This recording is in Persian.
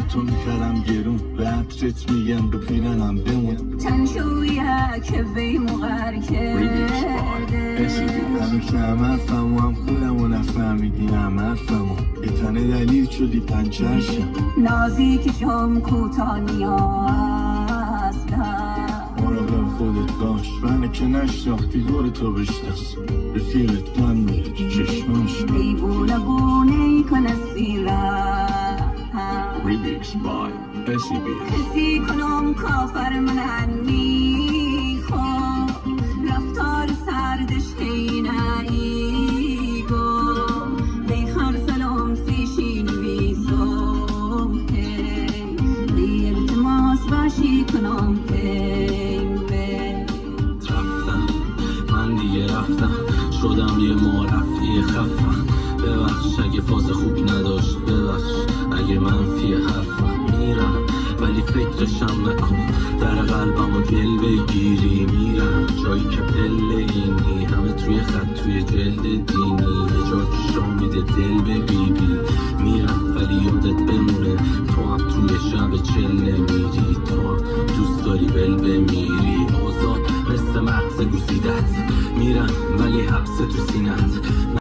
تو میکردم گرون به عطرت میگم رو پیرنم بمون چند شویه که بی مغر کرده همه که حرفم و هم خودم و نفهمیدی حرفم و یه تنه دلیل شدی پنچر شم نازی که شم کوتانیا مراقب خودت باش منه که نشناختی دور تو بشناس رفیقت من میره تو چشماش دیوونه بونه کن اسیره Remix by SCB حسی کنم کافر من میخوام رفتار سردش حینه ایگو بیخر سلام سیشین بیزم دی التماس باشی کنم رفتم من دیگه رفتم شدم یه معرفی خفم ببخش اگه فاز خوبی نداشت ببخش اگه منفی حرفم میرم ولی فکرشم نکن در قلبمو دل بگیری میرم جایی که پله اینی همه توی خط توی جلد دینی یه جا که شا میده دل ببیبی میرم ولی یادت بمونه تو هم توی شب چله میری تو هم دوست داری ول بمیری آزاد مثل مغز گوزیدت میرم ولی حبس تو سینت